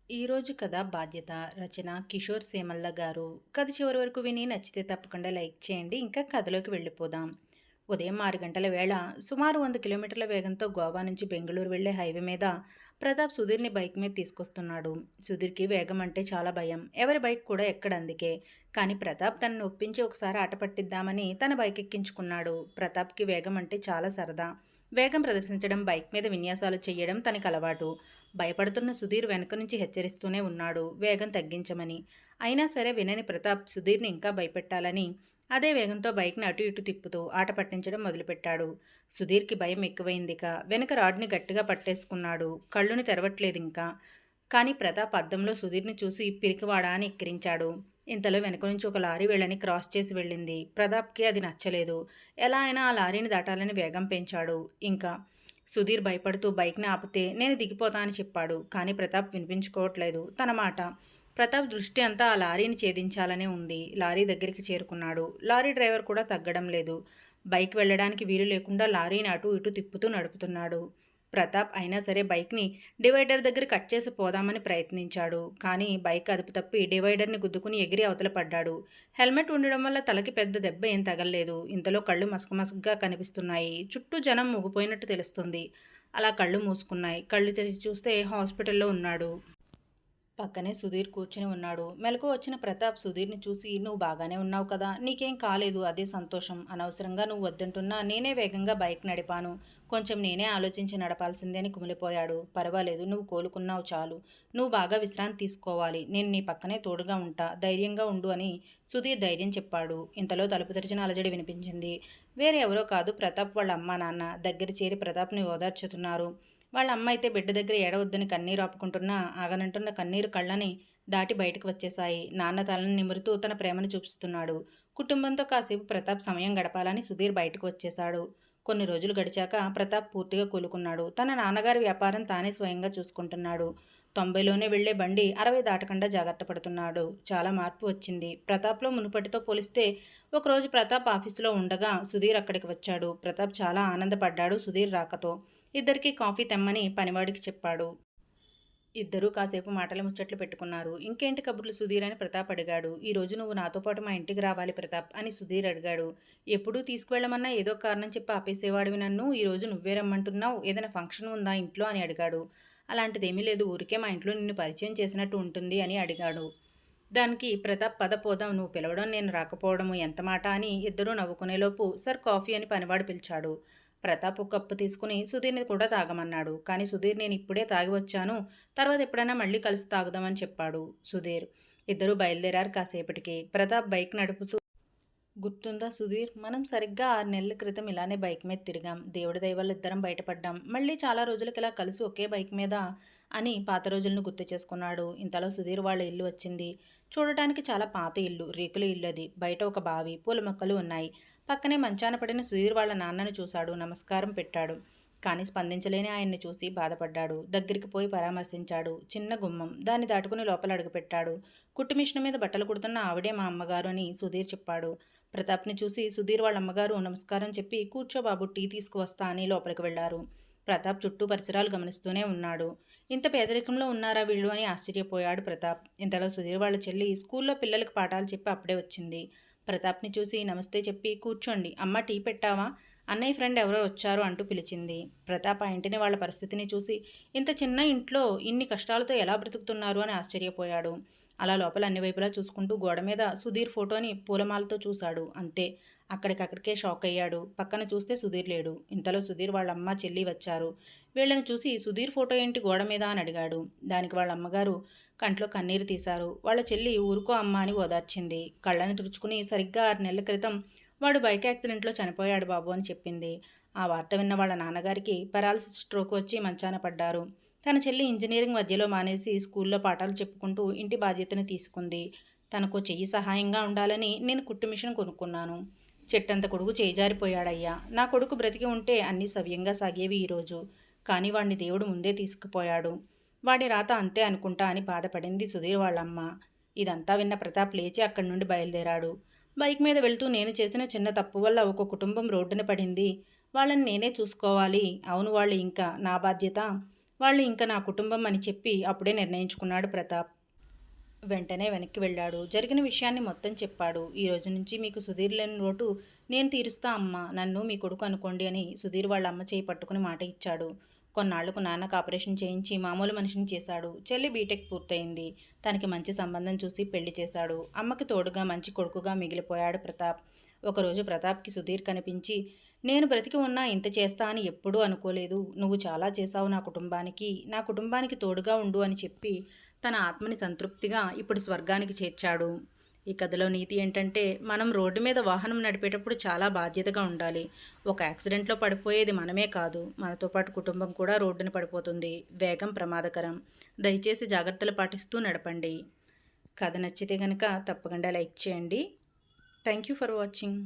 ఈరోజు కథ బాధ్యత. రచన కిషోర్ సేమల్ల గారు. కథ చివరి వరకు విని నచ్చితే తప్పకుండా లైక్ చేయండి. ఇంకా కథలోకి వెళ్ళిపోదాం. ఉదయం 6 గంటల వేళ సుమారు 100 కిలోమీటర్ల వేగంతో గోవా నుంచి బెంగళూరు వెళ్లే హైవే మీద ప్రతాప్ సుధీర్ని బైక్ మీద తీసుకొస్తున్నాడు. సుధీర్కి వేగం అంటే చాలా భయం. ఎవరి బైక్ కూడా ఎక్కడందుకే. కానీ ప్రతాప్ తనని ఒప్పించి ఒకసారి ఆట పట్టిద్దామని తన బైక్ ఎక్కించుకున్నాడు. ప్రతాప్కి వేగం అంటే చాలా సరదా. వేగం ప్రదర్శించడం, బైక్ మీద విన్యాసాలు చేయడం తనకి అలవాటు. భయపడుతున్న సుధీర్ వెనక నుంచి హెచ్చరిస్తూనే ఉన్నాడు వేగం తగ్గించమని. అయినా సరే వినని ప్రతాప్ సుధీర్ని ఇంకా భయపెట్టాలని అదే వేగంతో బైక్ని అటు ఇటు తిప్పుతూ ఆట పట్టించడం మొదలుపెట్టాడు. సుధీర్కి భయం ఎక్కువైందిక. వెనక రాడ్ని గట్టిగా పట్టేసుకున్నాడు. కళ్ళుని తెరవట్లేదింకా. కానీ ప్రతాప్ అద్దంలో సుధీర్ని చూసి పిరికివాడా అని ఎక్కిరించాడు. ఇంతలో వెనక నుంచి ఒక లారీ వీళ్ళని క్రాస్ చేసి వెళ్ళింది. ప్రతాప్కి అది నచ్చలేదు. ఎలా అయినా ఆ లారీని దాటాలని వేగం పెంచాడు. ఇంకా సుధీర్ భయపడుతూ బైక్ని ఆపితే నేను దిగిపోతా అని చెప్పాడు. కానీ ప్రతాప్ వినిపించుకోవట్లేదు తన మాట. ప్రతాప్ దృష్టి అంతా ఆ లారీని ఛేదించాలనే ఉంది. లారీ దగ్గరికి చేరుకున్నాడు. లారీ డ్రైవర్ కూడా తగ్గడం లేదు. బైక్ వెళ్ళడానికి వీలు లేకుండా లారీని అటు ఇటు తిప్పుతూ నడుపుతున్నాడు. ప్రతాప్ అయినా సరే బైక్ని డివైడర్ దగ్గర కట్ చేసి పోదామని ప్రయత్నించాడు. కానీ బైక్ అదుపు తప్పి డివైడర్ని గుద్దుకుని ఎగిరి అవతల పడ్డాడు. హెల్మెట్ ఉండడం వల్ల తలకి పెద్ద దెబ్బ ఏం తగలలేదు. ఇంతలో కళ్ళు మసకమసగ్గా కనిపిస్తున్నాయి. చుట్టూ జనం మూగిపోయినట్టు తెలుస్తుంది. అలా కళ్ళు మూసుకున్నాయి. కళ్ళు తెరిచి చూస్తే హాస్పిటల్లో ఉన్నాడు. పక్కనే సుధీర్ కూర్చుని ఉన్నాడు. మెలకువ వచ్చిన ప్రతాప్ సుధీర్ని చూసి నువ్వు బాగానే ఉన్నావు కదా, నీకేం కాలేదు, అదే సంతోషం. అనవసరంగా నువ్వు వద్దంటున్నా నేనే వేగంగా బైక్ నడిపాను. కొంచెం నేనే ఆలోచించి నడపాల్సిందే అని కుమిలిపోయాడు. పర్వాలేదు, నువ్వు కోలుకున్నావు చాలు. నువ్వు బాగా విశ్రాంతి తీసుకోవాలి. నేను నీ పక్కనే తోడుగా ఉంటా. ధైర్యంగా ఉండు అని సుధీర్ ధైర్యం చెప్పాడు. ఇంతలో తలుపు తెరిచిన అలజడి వినిపించింది. వేరే ఎవరో కాదు, ప్రతాప్ వాళ్ళ అమ్మా నాన్న దగ్గర చేరి ప్రతాప్ని ఓదార్చుతున్నారు. వాళ్ళ అమ్మ అయితే బిడ్డ దగ్గర ఏడవద్దని కన్నీరు ఆపుకుంటున్నా ఆగనంటున్న కన్నీరు కళ్ళని దాటి బయటకు వచ్చేశాయి. నాన్న తలని నిమురుతూ తన ప్రేమను చూపిస్తున్నాడు. కుటుంబంతో కాసేపు ప్రతాప్ సమయం గడపాలని సుధీర్ బయటకు వచ్చేశాడు. కొన్ని రోజులు గడిచాక ప్రతాప్ పూర్తిగా కూలుకున్నాడు. తన నాన్నగారి వ్యాపారం తానే స్వయంగా చూసుకుంటున్నాడు. 90లోనే వెళ్లే బండి 60 దాటకుండా జాగ్రత్త పడుతున్నాడు. చాలా మార్పు వచ్చింది ప్రతాప్లో. మునుపటితో పోలిస్తే ఒకరోజు ప్రతాప్ ఆఫీసులో ఉండగా సుధీర్ అక్కడికి వచ్చాడు. ప్రతాప్ చాలా ఆనందపడ్డాడు సుధీర్ రాకతో. ఇద్దరికీ కాఫీ తెమ్మని పనివాడికి చెప్పాడు. ఇద్దరూ కాసేపు మాటల ముచ్చట్లు పెట్టుకున్నారు. ఇంకేంటి కబుర్లు సుధీర్ అని ప్రతాప్ అడిగాడు. ఈరోజు నువ్వు నాతో పాటు మా ఇంటికి రావాలి ప్రతాప్ అని సుధీర్ అడిగాడు. ఎప్పుడూ తీసుకువెళ్ళమన్నా ఏదో కారణం చెప్పి ఆపేసేవాడివి నన్ను. ఈరోజు నువ్వే రమ్మంటున్నావు. ఏదైనా ఫంక్షన్ ఉందా ఇంట్లో అని అడిగాడు. అలాంటిదేమీ లేదు, ఊరికే మా ఇంట్లో నిన్ను పరిచయం చేసినట్టు ఉంటుంది అని అడిగాడు. దానికి ప్రతాప్ పద పోదాం, నువ్వు పిలవడం నేను రాకపోవడము ఎంత మాట అని ఇద్దరూ నవ్వుకునేలోపు సర్ కాఫీ అని పనివాడు పిలిచాడు. ప్రతాప్ ఒక కప్పు తీసుకుని సుధీర్ని కూడా తాగమన్నాడు. కానీ సుధీర్ నేను ఇప్పుడే తాగి వచ్చాను, తర్వాత ఎప్పుడైనా మళ్ళీ కలిసి తాగుదామని చెప్పాడు సుధీర్. ఇద్దరూ బయలుదేరారు కాసేపటికి. ప్రతాప్ బైక్ నడుపుతూ గుర్తుందా సుధీర్, మనం సరిగ్గా 6 నెలల క్రితం ఇలానే బైక్ మీద తిరిగాం. దేవుడి దయ వల్ల ఇద్దరం బయటపడ్డాం. మళ్ళీ చాలా రోజులకి ఇలా కలిసి ఒకే బైక్ మీద అని పాత రోజులను గుర్తు చేసుకున్నాడు. ఇంతలో సుధీర్ వాళ్ళ ఇల్లు వచ్చింది. చూడటానికి చాలా పాత ఇల్లు, రేకుల ఇల్లు అది. బయట ఒక బావి, పూల మొక్కలు ఉన్నాయి. పక్కనే మంచాన పడిన సుధీర్ వాళ్ళ నాన్నను చూశాడు. నమస్కారం పెట్టాడు. కానీ స్పందించలేని ఆయన్ని చూసి బాధపడ్డాడు. దగ్గరికి పోయి పరామర్శించాడు. చిన్న గుమ్మం, దాన్ని దాటుకుని లోపల అడుగుపెట్టాడు. కుట్టు మిషన్ మీద బట్టలు కుడుతున్న ఆవిడే మా అమ్మగారు అని సుధీర్ చెప్పాడు. ప్రతాప్ని చూసి సుధీర్ వాళ్ళ అమ్మగారు నమస్కారం చెప్పి కూర్చో బాబు, టీ తీసుకువస్తా అని లోపలికి వెళ్లారు. ప్రతాప్ చుట్టూ పరిసరాలు గమనిస్తూనే ఉన్నాడు. ఇంత పేదరికంలో ఉన్నారా వీళ్ళు అని ఆశ్చర్యపోయాడు ప్రతాప్. ఇంతలో సుధీర్ వాళ్ళ చెల్లి స్కూల్లో పిల్లలకు పాఠాలు చెప్పి అప్పుడే వచ్చింది. ప్రతాప్ని చూసి నమస్తే చెప్పి కూర్చోండి, అమ్మ టీ పెట్టావా, అన్నయ్య ఫ్రెండ్ ఎవరో వచ్చారు అంటూ పిలిచింది. ప్రతాప్ ఆ ఇంటిని వాళ్ళ పరిస్థితిని చూసి ఇంత చిన్న ఇంట్లో ఇన్ని కష్టాలతో ఎలా బ్రతుకుతున్నారు అని ఆశ్చర్యపోయాడు. అలా లోపల అన్ని వైపులా చూసుకుంటూ గోడ మీద సుధీర్ ఫోటోని పూలమాలతో చూశాడు. అంతే, అక్కడికక్కడికే షాక్ అయ్యాడు. పక్కన చూస్తే సుధీర్ లేడు. ఇంతలో సుధీర్ వాళ్ళ అమ్మ చెల్లి వచ్చారు. వీళ్ళని చూసి సుధీర్ ఫోటో ఏంటి గోడ మీద అని అడిగాడు. దానికి వాళ్ళ అమ్మగారు కంట్లో కన్నీరు తీశారు. వాళ్ళ చెల్లి ఊరుకో అమ్మ అని ఓదార్చింది. కళ్ళని తుడుచుకుని సరిగ్గా 6 నెలల క్రితం వాడు బైక్ యాక్సిడెంట్లో చనిపోయాడు బాబు అని చెప్పింది. ఆ వార్త విన్న వాళ్ళ నాన్నగారికి పెరాలసిస్ స్ట్రోక్ వచ్చి మంచాన పడ్డారు. తన చెల్లి ఇంజనీరింగ్ మధ్యలో మానేసి స్కూల్లో పాఠాలు చెప్పుకుంటూ ఇంటి బాధ్యతని తీసుకుంది. తనకు చెయ్యి సహాయంగా ఉండాలని నేను కుట్టు మిషన్ కొనుక్కున్నాను. చెట్టంత కొడుకు చేజారిపోయాడయ్యా. నా కొడుకు బ్రతికి ఉంటే అన్నీ సవ్యంగా సాగేవి ఈరోజు. కానీ వాడిని దేవుడు ముందే తీసుకుపోయాడు. వాడి రాత అంతే అనుకుంటా అని బాధపడింది సుధీర్ వాళ్ళమ్మ. ఇదంతా విన్న ప్రతాప్ లేచి అక్కడి నుండి బయలుదేరాడు. బైక్ మీద వెళ్తూ నేను చేసిన చిన్న తప్పు వల్ల ఒక కుటుంబం రోడ్డున పడింది. వాళ్ళని నేనే చూసుకోవాలి. అవును, వాళ్ళు ఇంకా నా బాధ్యత. వాళ్ళు ఇంకా నా కుటుంబం అని చెప్పి అప్పుడే నిర్ణయించుకున్నాడు ప్రతాప్. వెంటనే వెనక్కి వెళ్ళాడు. జరిగిన విషయాన్ని మొత్తం చెప్పాడు. ఈ రోజు నుంచి మీకు సుధీర్ లేని లోటు నేను తీరుస్తా అమ్మా. నన్ను మీ కొడుకు అనుకోండి అని సుధీర్ వాళ్ళ అమ్మ చేయి పట్టుకుని మాట ఇచ్చాడు. కొన్నాళ్లకు నాన్నకు ఆపరేషన్ చేయించి మామూలు మనిషిని చేశాడు. చెల్లి బీటెక్ పూర్తయింది. తనకి మంచి సంబంధం చూసి పెళ్లి చేశాడు. అమ్మకి తోడుగా మంచి కొడుకుగా మిగిలిపోయాడు ప్రతాప్. ఒకరోజు ప్రతాప్కి సుధీర్ కనిపించి, నేను బ్రతికి ఉన్నా ఇంత చేస్తా అని ఎప్పుడూ అనుకోలేదు. నువ్వు చాలా చేశావు నా కుటుంబానికి తోడుగా ఉండు అని చెప్పి తన ఆత్మని సంతృప్తిగా ఇప్పుడు స్వర్గానికి చేర్చాడు. ఈ కథలో నీతి ఏంటంటే, మనం రోడ్డు మీద వాహనం నడిపేటప్పుడు చాలా బాధ్యతగా ఉండాలి. ఒక యాక్సిడెంట్లో పడిపోయేది మనమే కాదు, మనతో పాటు కుటుంబం కూడా రోడ్డున పడిపోతుంది. వేగం ప్రమాదకరం. దయచేసి జాగ్రత్తలు పాటిస్తూ నడపండి. కథ నచ్చితే కనుక తప్పకుండా లైక్ చేయండి. Thank you for watching.